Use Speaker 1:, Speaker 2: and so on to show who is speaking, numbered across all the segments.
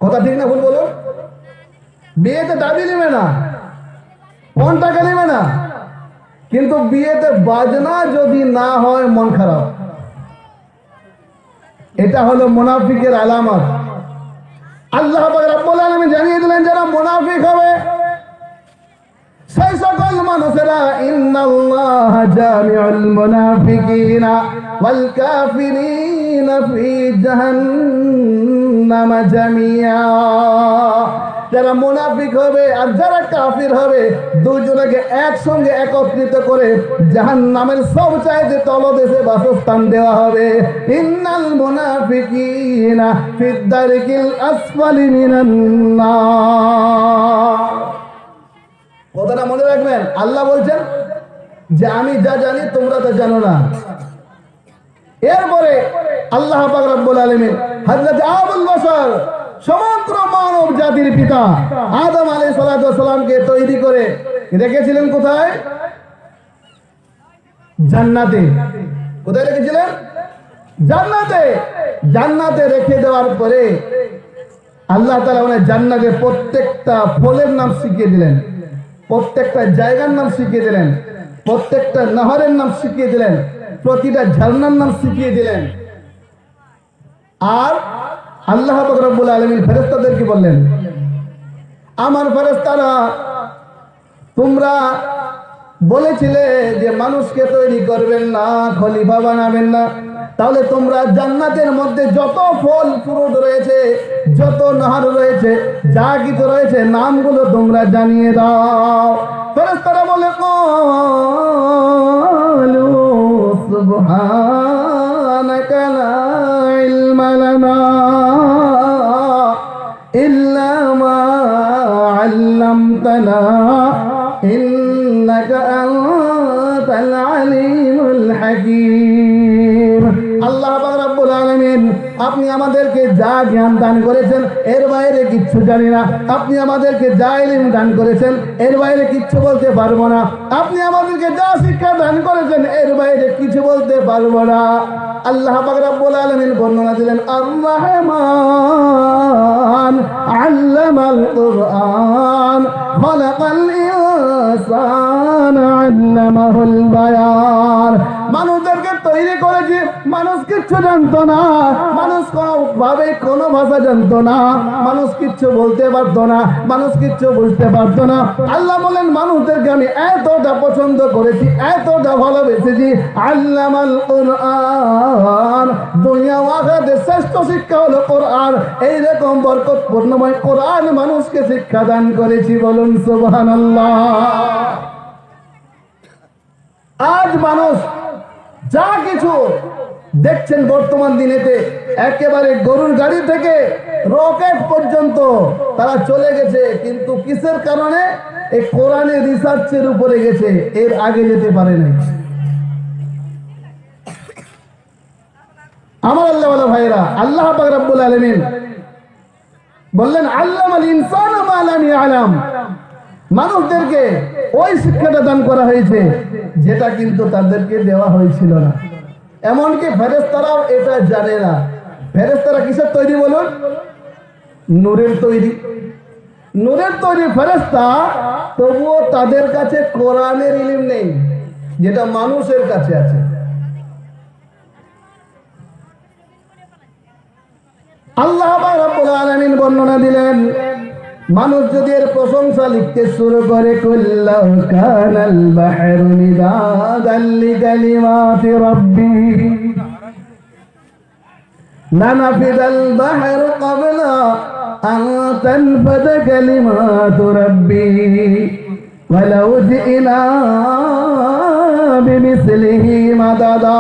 Speaker 1: কথা ঠিক না ভুল বলো? বিয়েতে দাবি নেবে না, কোন টাকা নেবে না, কিন্তু বিয়েতে বাজনা যদি না হয় মন খারাপ। এটা হলো মুনাফিকের আলামত। আল্লাহ পাক রব্বুল আলামিন জানিয়ে দিলেন যারা মুনাফিক হবে সেই সকল মানুষেরা ইন্নাল্লাহা জামিউল মুনাফিকিনা ওয়াল কাফিরিনা ফি জাহান্নাম জামিয়া। যারা মুনাফিক হবে আর যারা কাফির হবে দুজনকে একসঙ্গে একত্রিত করে জাহান্নামের সবচাইতে তলদেশে বাসস্থান দেওয়া হবে। ইন্নাল মুনাফিকিনা ফিদ দারকিল আসফালি মিনান নার। কথাটা মনে রাখবেন, আল্লাহ বলছেন যে আমি যা জানি তোমরা তা জানো না। এরপরে আল্লাহ পাক রব্বুল আলামিন হযরত আবুল বশর সমগ্র মানব জাতির পিতা আদম আলাইহিস সালামকে তৈরি করে রেখেছিলেন কোথায়? জান্নাতে। কোথায় রেখেছিলেন? জান্নাতে। জান্নাতে রেখে দেওয়ার পরে আল্লাহ তাআলা ওনার জান্নাতের প্রত্যেকটা ফলের নাম শিখিয়ে দিলেন, প্রত্যেকটা জায়গার নাম শিখিয়ে দিলেন, প্রত্যেকটা নহরের নাম শিখিয়ে দিলেন, প্রতিটা ঝর্ণার নাম শিখিয়ে দিলেন। আর আল্লাহ পাক রব্বুল আলামিন ফেরেশতাদেরকে বললেন, আমার ফেরেশতারা তোমরা বলেছিলে যে মানুষকে তৈরি করবেন না, খলিফা বানাবেন না, তাহলে তোমরা জান্নাতের মধ্যে যত ফল ফ্রুট রয়েছে, যত নহর রয়েছে, যা কিছু রয়েছে নামগুলো তোমরা জানিয়ে দাও। ফেরেশতারা বলে ক্বালু সুবহানাকা লা ইলমা লানা ইল্লা মা আল্লামতানা ইন্নাকা আনতাল আলিমুল হাকীম। আল্লাহ পাক রব্বুল আলামিন আপনি আমাদেরকে যা জ্ঞান দান করেছেন এর বাইরে কিচ্ছু জানি না। আপনি আমাদেরকে যা ইলম দান করেছেন এর বাইরে কিচ্ছু বলতে পারবো না। আপনি আমাদেরকে যা শিক্ষা দান করেছেন এর বাইরে কিছু বলতে পারবো না। আল্লাহ পাক রব্বুল আলামিন বর্ণনা দিলেন, আর রহমান আল্লামাল কুরআন খালাকাল ইনসানা আল্লামাহুল বায়ান। মানুষদেরকে তৈরি করেছি, মানুষ কিচ্ছু জানতো না, মানুষ কোনোভাবে কোনো ভাষা জানতো না, মানুষ কিচ্ছু বলতে পারতো না, মানুষ কিচ্ছু বুঝতে পারতো না। আল্লাহ বলেন মানুষদেরকে আমি এতটা পছন্দ করেছি, এতটা ভালোবেসেছি। আল্লামাল কুরআন, দুনিয়া ও আখিরাতের শ্রেষ্ঠ শিক্ষা হলো কোরআন। এইরকম বরকতপূর্ণময় কোরআন মানুষকে শিক্ষা দান করেছি, বলুন সুবহানাল্লাহ। আজ মানুষ যা কিছু দেখছেন বর্তমান দিনেতে, একেবারে গরুর গাড়ি থেকে রকেট পর্যন্ত তারা চলে গেছে, কিন্তু কিসের কারণে? এই কোরআনের রিসার্চের উপরে গেছে, এর আগে যেতে পারে নাই। আমার আল্লাহওয়ালা ভাইরা, আল্লাহ পাক রব্বুল আলামিন বললেন আল্লামাল ইনসানা মা লাম ইয়ালাম। মানুষদেরকে ওই শিক্ষাটা দান করা হয়েছে যেটা কিন্তু তাদেরকে দেওয়া হয়েছিল না। এমনকি ফেরেশতারাও এটা জানে না। ফেরেশতারা কিসের তৈরি বলুন? নূরের তৈরি। নূরের তৈরি ফেরেশতা, তবুও তাদের কাছে কোরআনের ইলম নেই যেটা মানুষের কাছে আছে। আল্লাহ রাব্বুল আলামিন বর্ণনা দিলেন, মানুষ যদি এর প্রশংসা লিখতে শুরু করে, কুল্লাউ কানাল বাহরু মিদাদান লিকালিমাতি রাব্বি লানাফিদাল বাহরু ক্বাবলা আন তানফাদা কালিমাতু রাব্বি ওয়ালাউ জিনা বিমিসলিহি মাদাদা।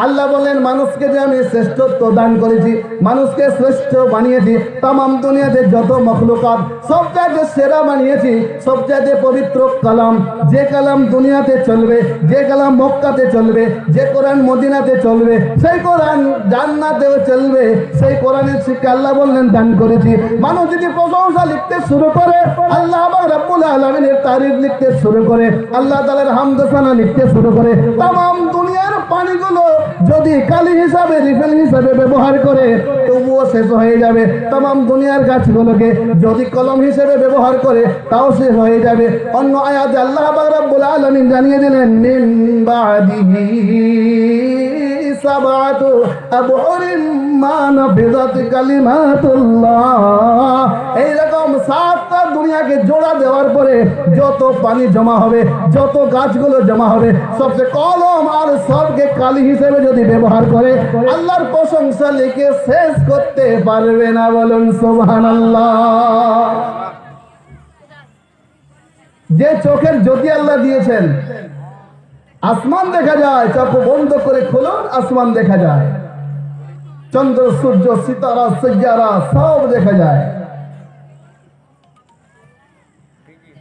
Speaker 1: আল্লাহ বলেন মানুষকে যে আমি শ্রেষ্ঠত্ব দান করেছি, মানুষকে শ্রেষ্ঠ বানিয়েছি, তামাম দুনিয়াতে যত মখলুকাত সবচাইতে সেরা বানিয়েছি, সবচাইতে পবিত্র কালাম, যে কালাম দুনিয়াতে চলবে, যে কালাম মক্কাতে চলবে, যে কোরআন মদিনাতে চলবে, সেই কোরআন জান্নাতেও চলবে, সেই কোরআনের শিক্ষা আল্লাহ বললেন দান করেছি। মানুষ যদি প্রশংসা লিখতে শুরু করে, আল্লাহ রাব্বুল আলামিনের তারিফ লিখতে শুরু করে, আল্লাহ তাআলার হামদ সানা লিখতে শুরু করে, তামাম দুনিয়ার পানিগুলো যদি কালি হিসাবে রিফেল হিসাবে ব্যবহার করে তবুও শেষ হয়ে যাবে। तमाम দুনিয়ার গাছগুলোকে যদি কলম হিসেবে ব্যবহার করে তাও শেষ হয়ে যাবে। অন্য আয়াতে আল্লাহ পাক রব্বুল আলামিন জানিয়ে দিলেন মিন বাদিহি সাবাতু আবহুরিম মা নাফিযাত কালিমাতুল্লাহ। এইরকম সাতটা দুনিয়াকে জোড়া দেওয়ার পরে যত পানি জমা হবে, যত গাছগুলো জমা হবে, সবচেয়ে কলম আর সবকে কালি হিসেবে যদি ব্যবহার করে আল্লাহর প্রশংসা লিখে শেষ করতে পারবে না। বলুন সুবহানাল্লাহ। যে চোখের জ্যোতি আল্লাহ দিয়েছেন, আসমান দেখা যায়, চোখ বন্ধ করে খুলুন আসমান দেখা যায়, চন্দ্র সূর্য সিতারা সিতারা সব দেখা যায়।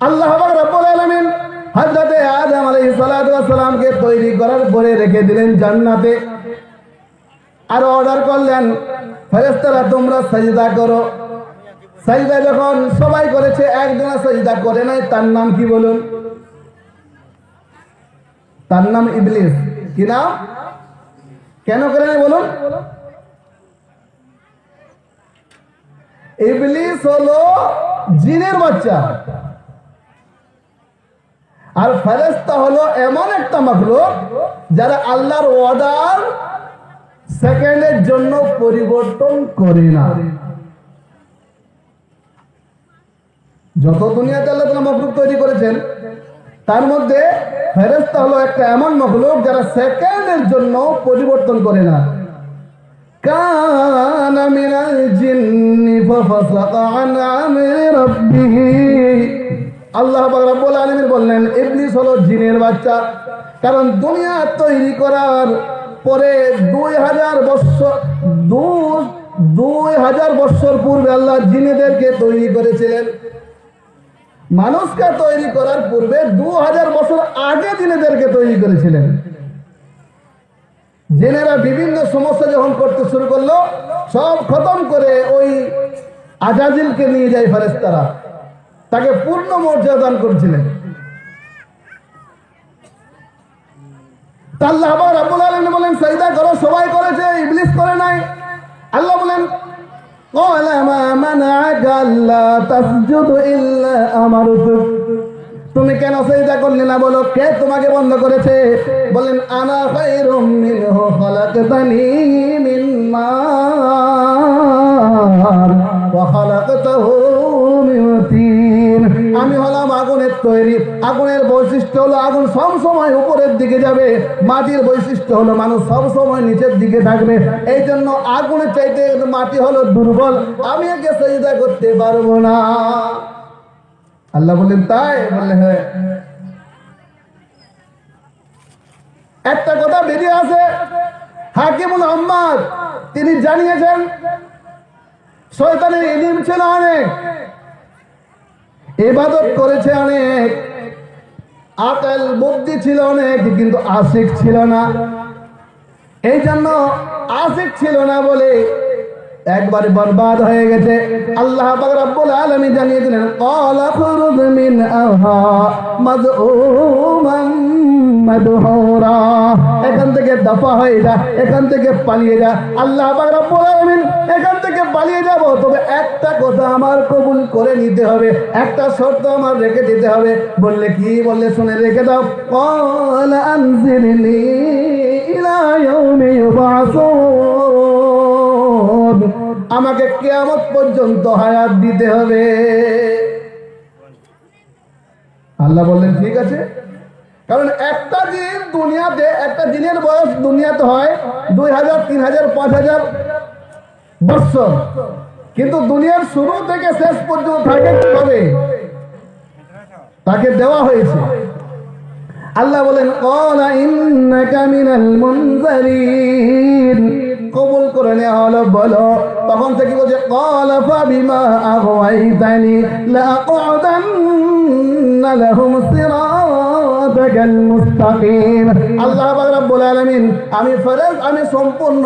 Speaker 1: আল্লাহ পাক রব্বুল আলামিন হযরতে আদম আলাইহিস সালাতু ওয়াস সালামকে তৈরি করার পরে রেখে দিলেন জান্নাতে, আর অর্ডার করলেন ফেরেশতারা তোমরা সিজদা করো। সিজদা যখন সবাই করেছে, একজন সিজদা করে নাই, তার নাম কি বলুন? তার নাম ইবলিস। কি নাম? কেন করে নাই বলুন? ইবলিস হলো জিনের বাচ্চা, আর ফেরেশতা হলো এমন একটা মাখলুক যারা আল্লাহর অর্ডার সেকেন্ডের জন্য পরিবর্তন করে না। যত দুনিয়াতে আল্লাহ তাআলা মাখলুক তৈরি করেছেন তার মধ্যে ফেরেশতা হলো একটা এমন মাখলুক যারা সেকেন্ডের জন্য পরিবর্তন করে না। কানা মিনাল জিন্নি ফাফাসাকা আন আমরি রাব্বিহি। আল্লাহ পাক রব্বুল আলামিন বললেন ইবলিস হলো জিনের বাচ্চা, কারণ দুনিয়া তৈরি করার পরে 2000 বছর পূর্বে আল্লাহ জিনেদেরকে তৈরি করেছিলেন। মানুষকে তৈরি করার পূর্বে 2000 বছর আগে জিনেদেরকে তৈরি করেছিলেন। জিনেরা বিভিন্ন সমস্যা যখন করতে শুরু করলো, সব খতম করে ওই আজাজিলকে নিয়ে যায় ফেরেশতারা, তাকে পূর্ণ মর্যাদা দান করেছিলেন। আল্লাহ রাব্বুল আলামিন বলেন সিজদা করো, সবাই করেছে, ইবলিস করে নাই। আল্লাহ বলেন ক্বালা মা মানাআকা আল্লা তাসজুদু ইল্লা আমারতুক। তুমি কেন সিজদা করলে না, বলো কে তোমাকে বন্ধ করেছে? বলেন আনা খায়রুম মিনহু খালাকতানি মিন নার ওয়া খালাকতাহু মিন তিন। আমি হলাম আগুনের তৈরি। আগুনের বৈশিষ্ট্য হলো আগুন সব সময় উপরের দিকে যাবে, মাটির বৈশিষ্ট্য হলো মানুষ সব সময় নিচের দিকে থাকবে। এই জন্য আগুনের চাইতে মাটি হলো দুর্বল, আমি একে সিজদা করতে পারবো না। আল্লাহ বলেন তাই? বললে হ্যাঁ। একটা কথা বেরিয়ে আসে, হাকিমুল আহমাদ তিনি জানিয়েছেন শয়তানের ইলম ছিল অনেক, ইবাদত করেছে অনেক, আকল বুদ্ধি ছিল অনেক, কিন্তু আশিক ছিল না। এই জন্য আশিক ছিল না বলে একবারে বরবাদ হয়ে গেছে। আল্লাহ পাক রব্বুল আলামিন জানিয়ে দিলেন ক্বালা খুরুজ মিনহা মাযউমান মাদহুরা। এখান থেকে দফা হয়ে যা, এখান থেকে পালিয়ে যা। আল্লাহ পাক রব্বুল আলামিন এখান থেকে পালিয়ে যাব, তবে একটা কথা আমার কবুল করে নিতে হবে, একটা শর্ত আমার রেখে দিতে হবে। বললে কি? বললে শুনে রেখে দাও। ক্বালা আনজিরনি ইলা ইয়াউমি ইউবআসুন। আমাকে কিয়ামত পর্যন্ত হায়াত দিতে হবে। আল্লাহ বললেন ঠিক আছে, কারণ একটা দিন দুনিয়াতে, একটা দিনের বয়স দুনিয়াতে হয় 2000, 3000, 5000 বছর, কিন্তু দুনিয়ার শুরু থেকে শেষ পর্যন্ত থাকে কিভাবে? তাকে দেওয়া হয়েছে। আল্লাহ বলেন ক্বালা ইন্নাকা মিনাল মুনজারিন। কবুল করে নেওয়া হলো, বলো। তখন থেকে বলছে ক্বালা ফাবিমা আগওয়াইতানি লাআকুদান্না লাহুম সিরাতাকাল মুস্তাকিম। আল্লাহ পাক রব্বুল আলামিন আমি সম্পূর্ণ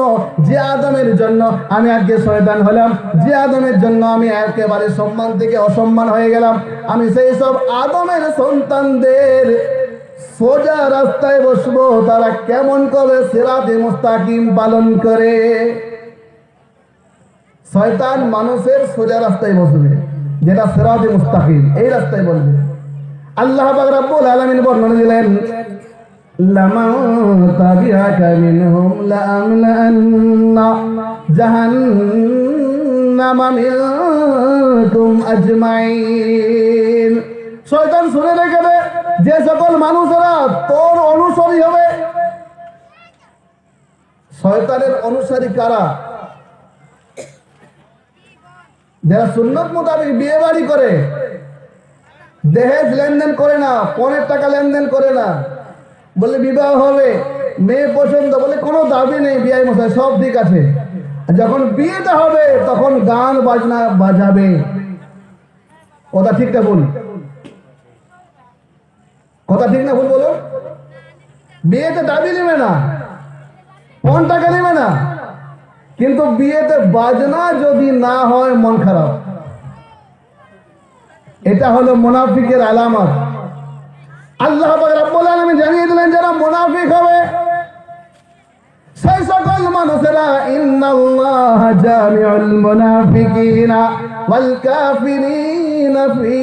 Speaker 1: যে আদমের জন্য আমি আজকে শয়তান হলাম, যে আদমের জন্য আমি একেবারে সম্মান থেকে অসম্মান হয়ে গেলাম, আমি সেই সব আদমের সন্তানদের সোজা রাস্তায় বসবো, তারা কেমন করে সিরাতে মুস্তাকিম পালন করে। শয়তান মানুষের সোজা রাস্তায় বসবে, যেটা সিরাতে মুস্তাকিম, এই রাস্তায় বলবে। আল্লাহ পাক রব্বুল আলামিন বর্ণনা দিলেন, লামান তাবিআকা মিনহুম লাআমলাআন্না জাহান্নামা মিনকুম আজমাইন। শয়তান শুনে রেখে দে, যে সকল মানুষেরা তোর অনুসারী হবে। শয়তানের অনুসারী কারা? যারা সুন্নত মোতাবেক বিয়ে বাড়ি করে, দেহেজ লেনদেন করে না, পণের টাকা লেনদেন করে না, বলে বিবাহ হবে, মেয়ে পছন্দ, বলে কোনো দাবি নেই, বিয়ে মশাই সব ঠিক আছে। যখন বিয়েটা হবে তখন গান বাজনা বাজাবে। কথা ঠিক না ভুল? কথা ঠিক না ভুল বলো? বিয়েতে দাবি নেবে না, পণ টাকা নেবে না, কিন্তু বিয়েতে বাজনা যদি না হয় মন খারাপ। এটা হলো মুনাফিকের আলামত। আল্লাহ পাক রব্বুল আলামিন জানিয়ে দিলেন, যারা মুনাফিক হবে সেই সকল মানুষেরা, ইন্নাল্লাহা জামিউল মুনাফিকিনা ওয়াল কাফিরিনা ফি